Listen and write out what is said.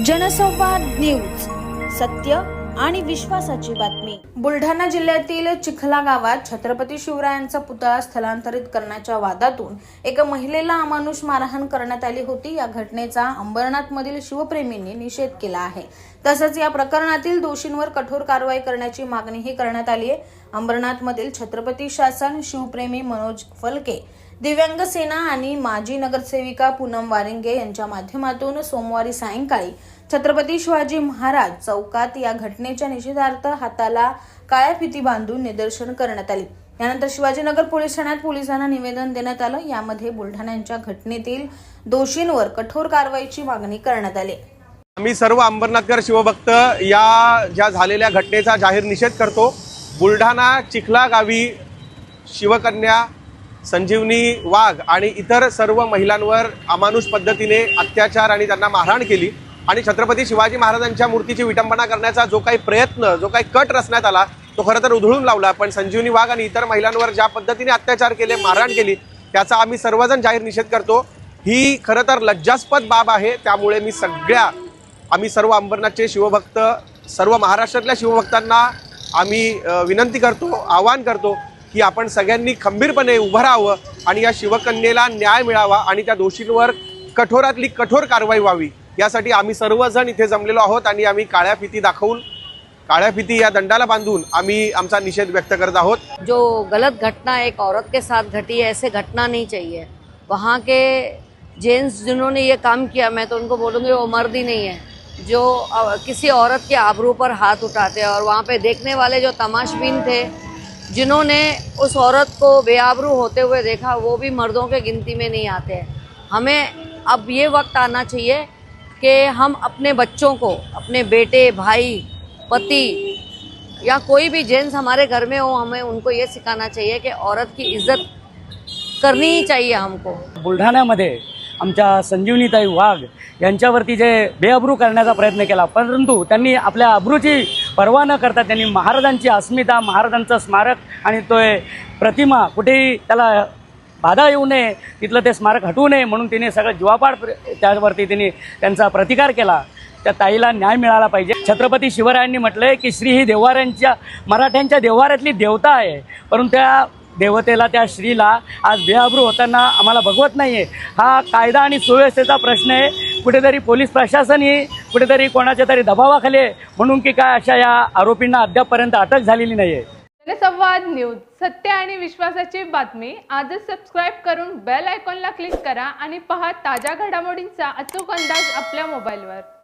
जनसंवाद न्यूज, सत्य आणि विश्वासाची बातमी। बुलढाणा जिल्ह्यातील चिखला गावात छत्रपती शिवरायांचा पुतळा स्थलांतरित करण्याच्या वादातून एका महिलेला अमानुष मारहाण करण्यात आली होती। या घटनेचा अंबरनाथमधील शिवप्रेमींनी निषेध केला आहे। तसंच या प्रकरणातील दोषींवर कठोर कारवाई करण्याची मागणीही करण्यात आली आहे। अंबरनाथमधील छत्रपती शासन शिवप्रेमी मनोज फलके, दिव्यांग सेना आणि माजी नगरसेविका पूनम वारिंगे यांच्या माध्यमातून सोमवारी सायंकाळी छत्रपती शिवाजी महाराज चौकात या घटनेच्या निषेधार्थ हाताला काळ्या फिती बांधून निदर्शन करण्यात आली। यानंतर शिवाजीनगर पोलीस ठाण्यात पोलिसांना निवेदन देण्यात आलं। यामध्ये बुलढाण्याच्या घटनेतील दोषींवर कठोर कारवाईची मागणी करण्यात आली। आम्ही सर्व अंबरनाथकर शिवभक्त या ज्या झालेल्या घटनेचा जाहीर निषेध करतो। बुलढाणा चिखला गावी शिवकन्या संजीवनी वाघ आणि इतर सर्व महिलांवर अमानुष पद्धतीने अत्याचार आणि त्यांना मारहाण केली आणि छत्रपती शिवाजी महाराजांच्या मूर्तीची विटंबना करण्याचा जो काही प्रयत्न, जो काही कट रचण्यात आला तो खरं तर उधळून लावला। पण संजीवनी वाघ आणि इतर महिलांवर ज्या पद्धतीने अत्याचार केले, मारहाण केली, त्याचा आम्ही सर्वजण जाहीर निषेध करतो। ही खरं तर लज्जास्पद बाब आहे। त्यामुळे आम्ही सर्व अंबरनाथचे शिवभक्त, सर्व महाराष्ट्रातल्या शिवभक्तांना आम्ही विनंती करतो, आवाहन करतो की आपण सगळ्यांनी खंबीरपणे उभं राहावं आणि या शिवकन्येला न्याय मिळावा आणि त्या दोषींवर कठोरातली कठोर कारवाई व्हावी। यासाठी आम्ही सर्वजण इथे जमलेलो आहोत आणि आम्ही काळ्या फिती या दंडाला बांधून आम्ही आमचा निषेध व्यक्त करत आहोत। जो गलत घटना एक औरत के साथ घटी है, ऐसे घटना नहीं चाहिए। वहाँ के जेंट्स जिन्होंने ये काम किया, मैं तो उनको बोलूँगी वो मर्द ही नहीं है जो किसी औरत के आबरू पर हाथ उठाते हैं। और वहाँ पे देखने वाले जो तमाशबीन थे जिन्होंने उस औरत को बेआबरू होते हुए देखा, वो भी मर्दों के गिनती में नहीं आते हैं। हमें अब ये वक्त आना चाहिए कि हम अपने बच्चों को, अपने बेटे, भाई, पति या कोई भी जेंट्स हमारे घर में हो, हमें उनको ये सिखाना चाहिए कि औरत की इज्जत करनी ही चाहिए हमको। बुलढाण्यामध्ये आमच्या संजीवनीताई वाघ यांच्यावरती जे बेअब्रू करण्याचा प्रयत्न केला, परंतु त्यांनी आपल्या अब्रूची पर्वा न करता त्यांनी महाराजांची अस्मिता, महाराजांचं स्मारक आणि तो प्रतिमा कुठेही त्याला बाधा येऊ नये, तिथलं ते स्मारक हटवू नये म्हणून तिने सगळं जीवापाड त्यावरती तिने त्यांचा प्रतिकार केला। त्या ताईला न्याय मिळाला पाहिजे। छत्रपती शिवरायांनी म्हटलंय की श्री ही देवाऱ्यांच्या, मराठ्यांच्या देवाऱ्यातली देवता आहे, परंतु त्या देवतेला, त्या श्रीला आज बेअब्रू होताना आम्हाला बघवत नाही आहे। हा कायदा आणि सुव्यवस्थेचा प्रश्न आहे। कुठेतरी पोलीस प्रशासन ही कुठेतरी कोणाच्या तरी दबावाखाली आहे म्हणून की काय अशा या आरोपींना अद्यापपर्यंत अटक झालेली नाही आहे। जनसंवाद न्यूज, सत्य आणि विश्वासाची बातमी। आजच सबस्क्राइब करून बेल आयकॉनला क्लिक करा आणि पहा ताज्या घडामोडींचा अचूक अंदाज आपल्या मोबाईलवर।